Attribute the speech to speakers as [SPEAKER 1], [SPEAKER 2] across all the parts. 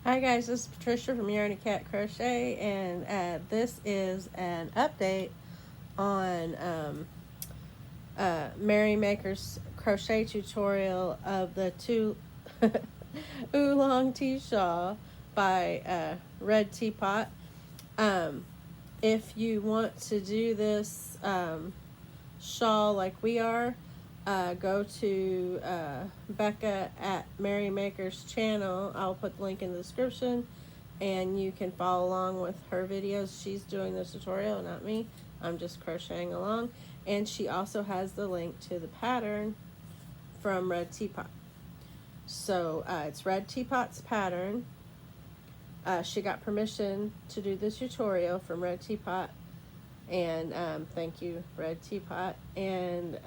[SPEAKER 1] Hi guys, this is Patricia from Yarn and Cat Crochet, and this is an update on Mary Maker's crochet tutorial of the two oolong tea shawl by Red Teapot. If you want to do this shawl like we are, go to Becca at Mary Maker's channel. I'll put the link in the description, and you can follow along with her videos. She's doing the tutorial, not me. I'm just crocheting along. And she also has the link to the pattern from Red Teapot. So it's Red Teapot's pattern. She got permission to do the tutorial from Red Teapot, and thank you, Red Teapot. And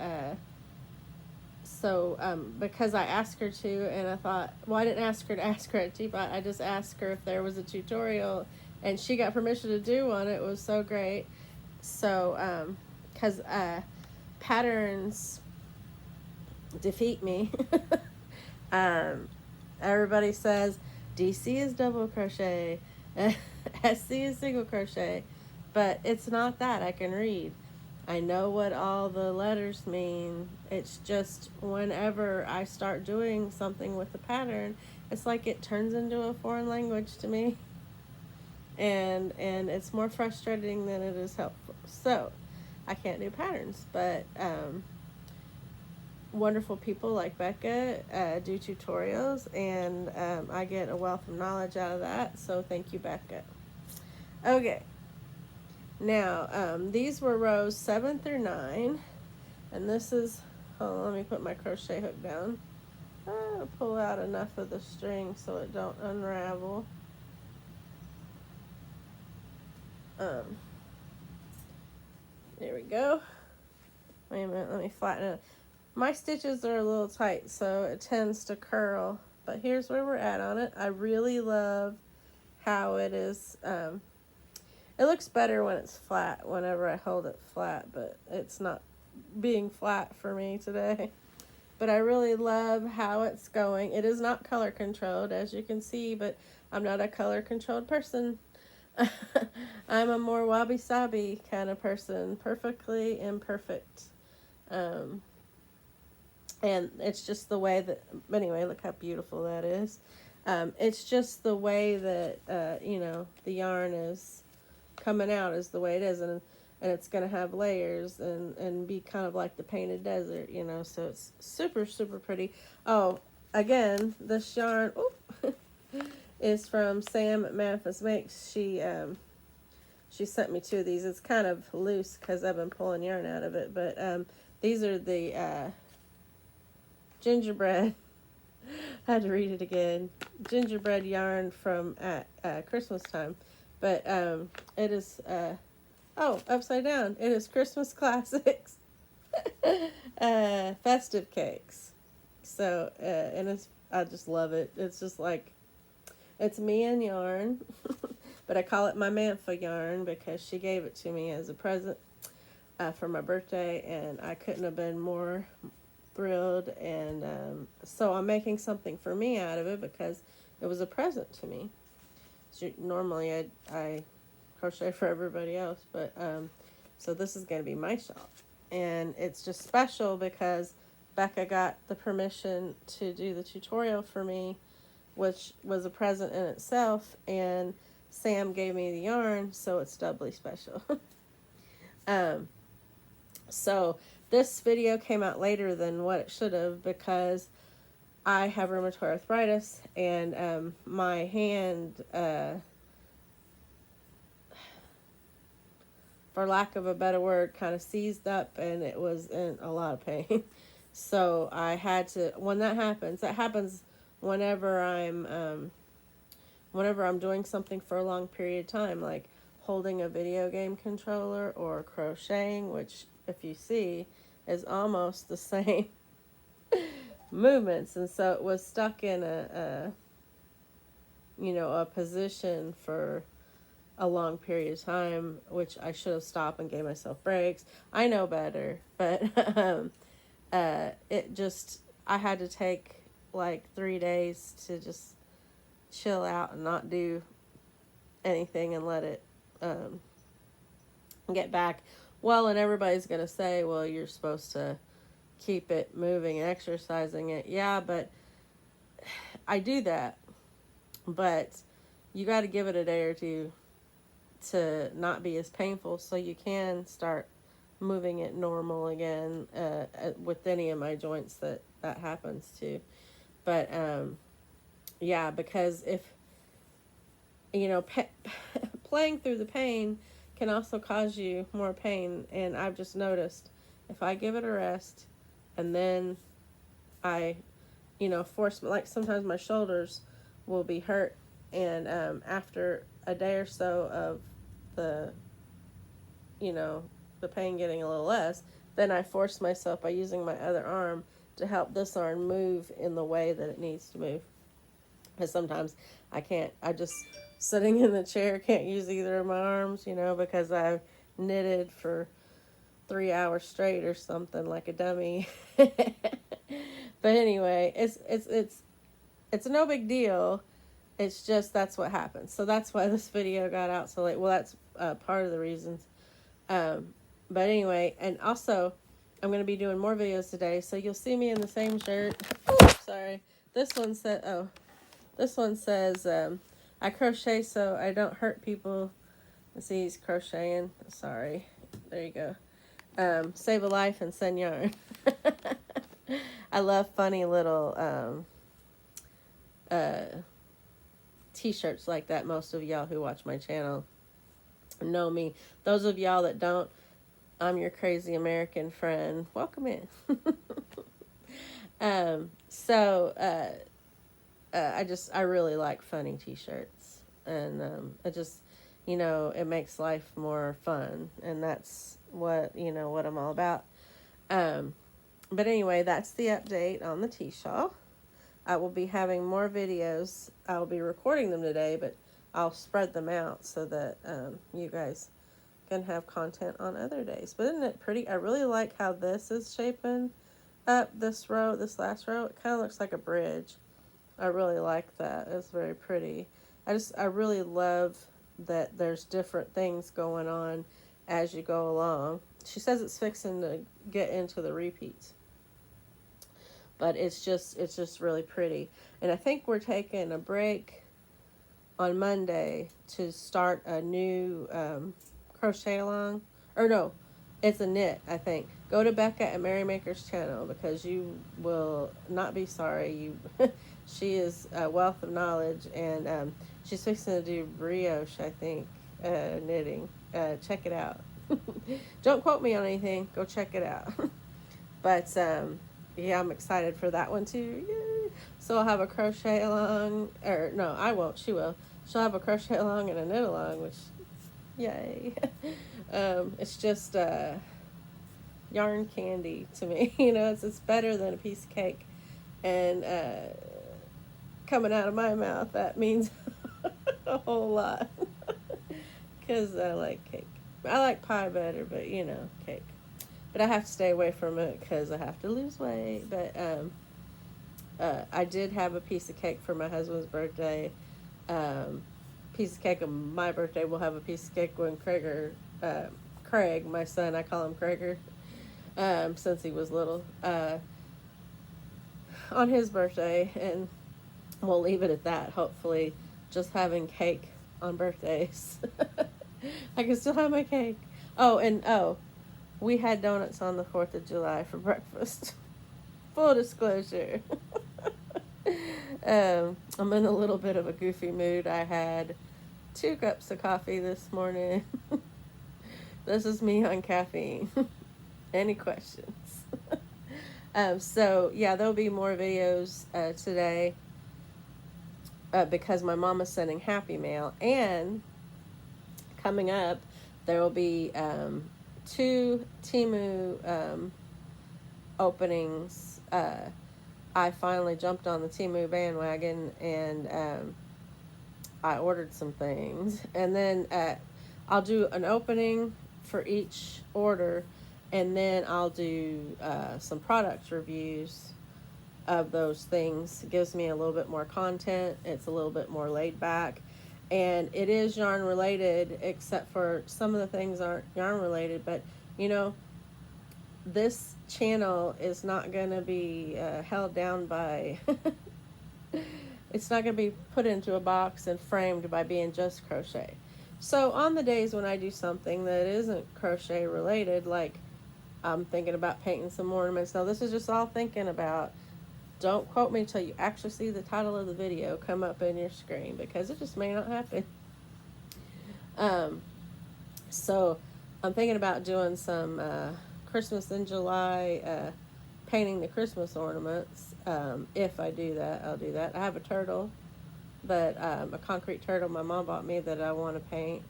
[SPEAKER 1] so because I asked her to, and I thought, well, I didn't ask her to ask Red Teapot. I just asked her if there was a tutorial, and she got permission to do one. It was so great. So because patterns defeat me. Everybody says DC is double crochet, SC is single crochet, but it's not that. I can read. I know what all the letters mean. It's just whenever I start doing something with the pattern, it's like it turns into a foreign language to me. And it's more frustrating than it is helpful. So I can't do patterns, but wonderful people like Becca do tutorials, and I get a wealth of knowledge out of that. So thank you, Becca. Okay. Now, these were rows 7 through 9, and this is, hold on, let me put my crochet hook down. I'll pull out enough of the string so it don't unravel. There we go. Wait a minute, let me flatten it. My stitches are a little tight, so it tends to curl, but here's where we're at on it. I really love how it is. It looks better when it's flat, whenever I hold it flat, but it's not being flat for me today. But I really love how it's going. It is not color controlled, as you can see, but I'm not a color controlled person. I'm a more wabi-sabi kind of person, perfectly imperfect. And it's just the way that, anyway, look how beautiful that is. It's just the way that, the yarn is coming out is the way it is, and it's going to have layers and be kind of like the painted desert, so it's super, super pretty. Oh, again, this yarn is from Sam at Memphis Makes. She sent me 2 of these. It's kind of loose because I've been pulling yarn out of it, but these are the gingerbread. I had to read it again. Gingerbread yarn from at Christmas time. But it is, upside down. It is Christmas Classics festive cakes. So, and I just love it. It's just like, it's me and yarn. But I call it my Mantha yarn because she gave it to me as a present for my birthday. And I couldn't have been more thrilled. And so I'm making something for me out of it because it was a present to me. So normally I crochet for everybody else, but so this is going to be my shawl, and it's just special because Becca got the permission to do the tutorial for me, which was a present in itself, and Sam gave me the yarn, so it's doubly special. So this video came out later than what it should have because I have rheumatoid arthritis, and my hand, for lack of a better word, kind of seized up, and it was in a lot of pain. So I had to, when that happens whenever I'm doing something for a long period of time, like holding a video game controller or crocheting, which, if you see, is almost the same movements. And so it was stuck in a position for a long period of time, which I should have stopped and gave myself breaks. I know better, but I had to take like 3 days to just chill out and not do anything and let it get back. Well, and everybody's going to say, well, you're supposed to keep it moving and exercising it. Yeah, but I do that. But you got to give it a day or two to not be as painful so you can start moving it normal again with any of my joints that happens to. But yeah, because if, playing through the pain can also cause you more pain. And I've just noticed if I give it a rest and then I, force, like sometimes my shoulders will be hurt. And after a day or so of the, the pain getting a little less, then I force myself by using my other arm to help this arm move in the way that it needs to move. Because sometimes I can't, I just sitting in the chair can't use either of my arms, because I've knitted for 3 hours straight or something like a dummy. But anyway, it's no big deal. It's just that's what happens. So that's why this video got out so late. Well, that's part of the reasons. But anyway, and also I'm going to be doing more videos today, so you'll see me in the same shirt. Oops, sorry. This one says, I crochet so I don't hurt people. Let's see, he's crocheting. Sorry. There you go. Save a life and send yarn. I love funny little t-shirts like that. Most of y'all who watch my channel know me. Those of y'all that don't, I'm your crazy American friend. Welcome in. I really like funny t-shirts, and it just, it makes life more fun, and that's what, what I'm all about. But anyway, that's the update on the T-shawl. I will be having more videos. I'll be recording them today, but I'll spread them out so that you guys can have content on other days. But isn't it pretty? I really like how this is shaping up this last row. It kind of looks like a bridge. I really like that. It's very pretty. I really love that there's different things going on as you go along. She says it's fixing to get into the repeats. But it's just really pretty. And I think we're taking a break on Monday to start a new crochet along. Or no, it's a knit, I think. Go to Becca at Merrymaker's channel because you will not be sorry. She is a wealth of knowledge, and she's fixing to do brioche, I think, knitting. Check it out. Don't quote me on anything. Go check it out. But yeah, I'm excited for that one too. Yay. So I'll have a crochet along, or no, I won't. She will. She'll have a crochet along and a knit along, which, yay. It's just yarn candy to me. It's better than a piece of cake. And coming out of my mouth, that means a whole lot. Because I like cake. I like pie better, but cake. But I have to stay away from it because I have to lose weight. But I did have a piece of cake for my husband's birthday. Piece of cake on my birthday. We'll have a piece of cake when Craig, my son, I call him Craiger, since he was little, on his birthday. And we'll leave it at that, hopefully. Just having cake on birthdays. I can still have my cake. We had donuts on the 4th of July for breakfast. Full disclosure. I'm in a little bit of a goofy mood. I had 2 cups of coffee this morning. This is me on caffeine. Any questions? So, yeah, there'll be more videos today because my mom is sending Happy Mail. And coming up, there will be 2 Temu openings. I finally jumped on the Temu bandwagon, and I ordered some things. And then I'll do an opening for each order, and then I'll do some product reviews of those things. It gives me a little bit more content. It's a little bit more laid back. And it is yarn related, except for some of the things aren't yarn related. But, you know, this channel is not going to be held down by... it's not going to be put into a box and framed by being just crochet. So on the days when I do something that isn't crochet related, like I'm thinking about painting some ornaments. Now this is just all thinking about. Don't quote me until you actually see the title of the video come up in your screen, because it just may not happen. So I'm thinking about doing some Christmas in July, painting the Christmas ornaments. If I do that, I'll do that. I have a turtle, but a concrete turtle my mom bought me that I want to paint.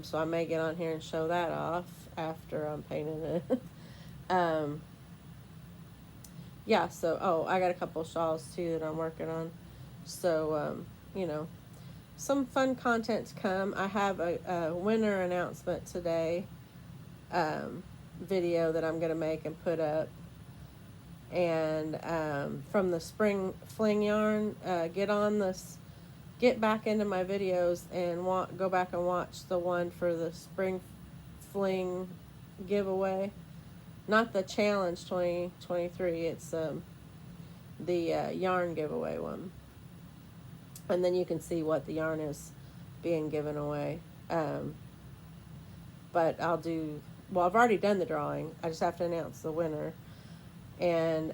[SPEAKER 1] So I may get on here and show that off after I'm painting it. Yeah, so, I got a couple shawls too that I'm working on. So, you know, some fun content to come. I have a winter announcement today, video that I'm going to make and put up. And from the Spring Fling yarn, get back into my videos and go back and watch the one for the Spring Fling giveaway. Not the challenge 2023, it's the yarn giveaway one. And then you can see what the yarn is being given away. But I've already done the drawing. I just have to announce the winner. And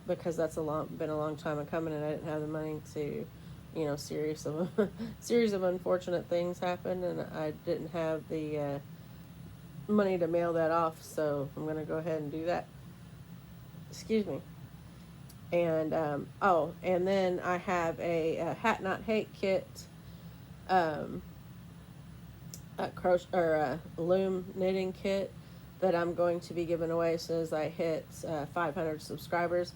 [SPEAKER 1] because that's been a long time coming, and I didn't have the money to, you know, series of unfortunate things happened, and I didn't have the money to mail that off, so I'm gonna go ahead and do that. Excuse me. And and then I have a Hat Not Hate kit, a loom knitting kit that I'm going to be giving away as soon as I hit 500 subscribers.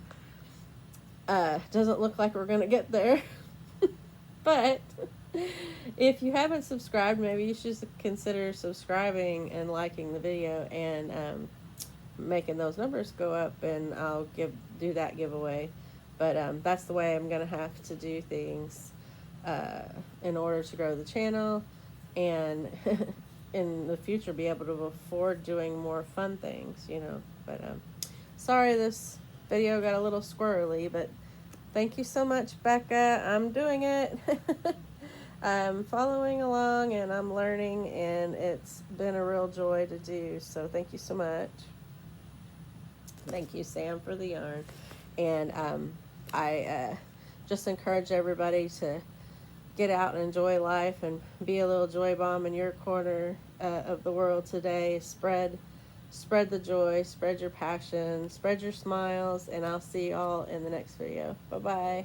[SPEAKER 1] Doesn't look like we're gonna get there, but if you haven't subscribed, maybe you should consider subscribing and liking the video, and making those numbers go up, and I'll do that giveaway. But that's the way I'm gonna have to do things in order to grow the channel, and in the future be able to afford doing more fun things, you know. But sorry this video got a little squirrely, but thank you so much, Becca. I'm doing it. I'm following along, and I'm learning, and it's been a real joy to do. So thank you so much. Thank you, Sam, for the yarn. And I just encourage everybody to get out and enjoy life and be a little joy bomb in your corner of the world today. Spread the joy, spread your passion, spread your smiles, and I'll see you all in the next video. Bye-bye.